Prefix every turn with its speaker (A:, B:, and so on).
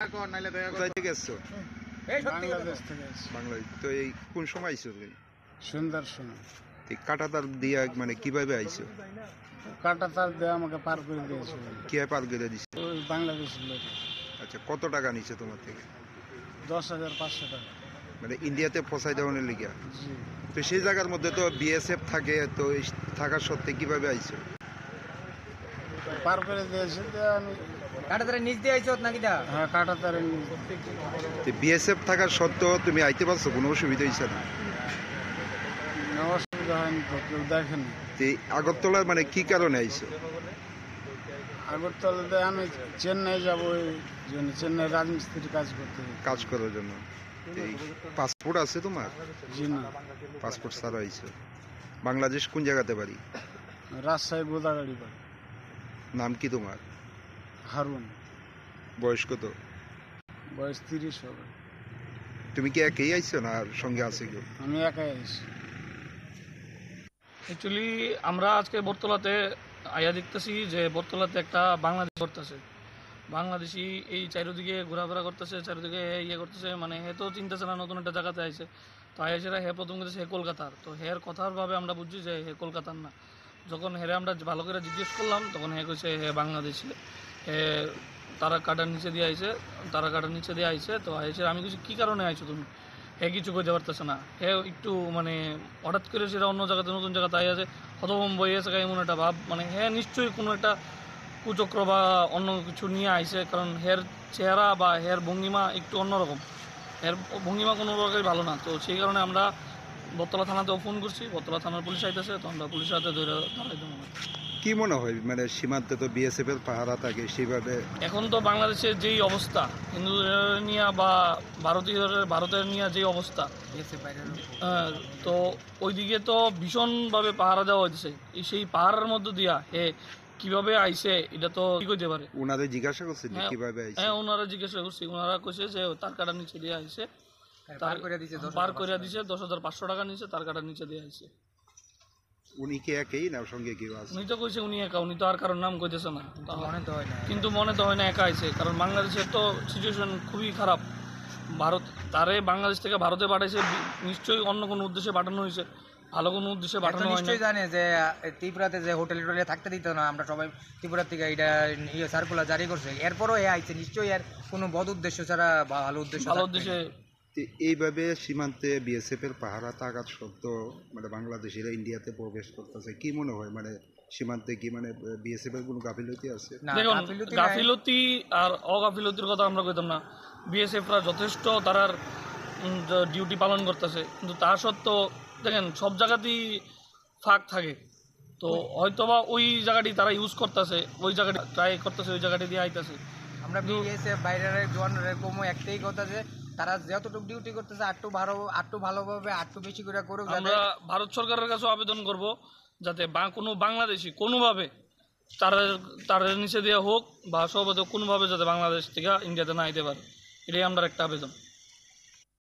A: কোথায় থেকে এসছো?
B: বাংলাদেশ থেকে আসছি।
A: বাংলাদেশ। তো এই কোন সময় আইছো তুমি?
B: সন্ধ্যার সময়
A: কাটাতার দিয়া মানে কিভাবে আইছো?
B: কাটা তার দিয়ে আমাকে পার করে দিয়েছিল
A: কিভাবে পার করে দিছে?
B: ওই বাংলাদেশের লোক।
A: আচ্ছা, কত টাকা নিছে তোমার থেকে?
B: 10,500 টাকা।
A: মানে ইন্ডিয়াতে ফসাই দেওয়ানের লিগা?
B: জি।
A: তো সেই জায়গার মধ্যে তো বিএসএফ থাকে, তো থাকার সত্ত্বে কিভাবে আইছো?
B: পার করে দিয়েছে যে আমি
C: কাটাতারে নিচ দিয়ে আইছো নাকি দা?
B: হ্যাঁ কাটা তারে
A: তো বিএসএফ থাকার সত্ত্বেও তুমি আইতে পারছো, কোনো অসুবিধা হয়েছে না?
B: অসুবিধা হয়নি তো, কেউ দেখেনি।
A: তো এই আগরতলায় মানে কি কারণে আইছো?
B: আগরতলাতে আমি চেন্নাই যাবো, এই জন্য চেন্নাই রাজমিস্ত্রির কাজ করতে।
A: কাজ করার জন্য। এই পাসপোর্ট আছে তোমার?
B: জি না,
A: পাসপোর্ট ছাড়া আইছো। বাংলাদেশ কোন জায়গাতে বাড়ি?
B: রাজশাহী গোদাগাড়ি বাড়ি।
A: নাম কি তোমার?
B: হারুন।
A: বয়স কত?
B: বয়স 30 হবে।
A: তুমি কি একাই আইছো না আর সঙ্গে আছে কেউ?
B: আমি একাই আইছি।
D: অ্যাকচুয়ালি আমরা আজকে বটতলাতে আয়া দেখতেছি যে বটতলাতে একটা বাংলাদেশ করতেছে, বাংলাদেশি এই চারিদিকে ঘোরাফেরা করতেছে, চারিদিকে ইয়ে করতেছে, মানে হে তো চিন্তাছে না নতুন একটা জায়গাতে আইছে। তো আইসেরা হে প্রথম কথা হে কলকাতার, তো হের কথার ভাবে আমরা বুঝছি যে হে কলকাতার না। যখন হেরে আমরা ভালো করে জিজ্ঞেস করলাম তখন হে কইছে হে বাংলাদেশি, হে তারা কাটার নিচে দিয়ে আইছে, তারা কাটার নিচে দিয়ে আইছে। তো আইসে আমি কিছু কী কারণে আইছো তুমি? হে কিছু করতে পারতেছে না, হে একটু মানে হঠাৎ করে সেটা অন্য জায়গাতে নতুন জায়গাতে আই আছে, হতভম্ব হয়ে আছে এমন একটা ভাব, মানে হ্যাঁ নিশ্চয়ই কোনো একটা কুচক্র বা অন্য কিছু নিয়ে আইছে, কারণ হের চেহারা বা হের ভঙ্গিমা একটু অন্যরকম, এর ভঙ্গিমা কোনো প্রকারই ভালো না। তো সেই কারণে আমরা বটতলা থানাতেও ফোন করছি, বটতলা থানার পুলিশ আইতেছে, তো আমরা পুলিশের হাতে ধরে দাঁড়াই দেবো।
A: কি মনে হয় মানে সীমান্তে তো বিএসএফ এর পাহারা থাকে, সেইভাবে
D: এখন তো বাংলাদেশের যেই অবস্থা, হিন্দুদের নিয়ে বা ভারতের নিয়ে যেই অবস্থা, তো ওইদিকে তো ভীষণভাবে পাহারা দেওয়া হয়েছে। সেই পাহাড়ের মধ্যে দিয়া হে কিভাবে আইছে এটা তো কি করতে পারে।
A: ওনাদের জিজ্ঞাসা করছেন যে কিভাবে আইছে?
D: হ্যাঁ ওনারা জিজ্ঞাসা করছি, ওনারা কইছে যে তার কাটার নিচে দিয়ে আইছে,
C: পার করে দিছে
D: পার করে দিছে 10,500 টাকা নিচে, তার কাটার নিচে দিয়ে আইছে।
A: উনি কি একই না সঙ্গে কেউ আছে?
D: উনি তো কইছে উনি একা, উনি তো আর কারোর নাম কইতেছে না।
C: মনে তো হয় না,
D: কিন্তু মনে তো হয় না একা আইছে, কারণ বাংলাদেশের তো সিচুয়েশন খুবই খারাপ। ভারত তারে বাংলাদেশ থেকে ভারতে পাঠাইছে, নিশ্চয়ই অন্য কোনো উদ্দেশ্যে পাঠানো হয়েছে, ভালো কোনো উদ্দেশ্যে পাঠানো হয় না।
C: নিশ্চয়ই জানে যে ত্রিপুরাতে যে হোটেল টোটেলে থাকতে দিত না, আমরা সবাই ত্রিপুরা থেকে এটা সার্কুলার জারি করছে, এরপরও এ আইছে নিশ্চয়ই এর কোনো বদ উদ্দেশ্য ছাড়া বা ভালো উদ্দেশ্যে।
A: এইভাবে সীমান্তে বিএসএফ এর পাহারা থাকার সত্ত্বেও মানে বাংলাদেশিরা ইন্ডিয়াতে প্রবেশ করতেছে, কি মনে হয় মানে সীমান্তে কি মানে বিএসএফ এর কোনো গাফিলতি আছে?
D: দেখুন, গাফিলতি আর অগাফিলতির কথা আমরা কইতাম না, বিএসএফরা যথেষ্ট তারার ডিউটি পালন করতেছে, কিন্তু তা সত্ত্বেও দেখেন সব জায়গাতেই ফাঁক থাকে। তো হয়তোবা ওই জায়গাটি তারা ইউজ করতেছে, ওই জায়গাটি ট্রাই করতেছে, ওই জায়গাটি দিয়ে আইতেছে।
C: আমরা বিএসএফ বাইরের জওয়ানের কমও একটাই কথা যে তারা যতটুকু ডিউটি করতেছে আটটু ভালোভাবে আটটু বেশি করে করুক।
D: আমরা ভারত সরকারের কাছে আবেদন করব যাতে কোনো বাংলাদেশি কোনোভাবে তার নিচে দেওয়া হোক বা সর্বত কোনোভাবে যাতে বাংলাদেশ থেকে ইন্ডিয়াতে না আইতে পারে, এটাই আমরা একটা আবেদন।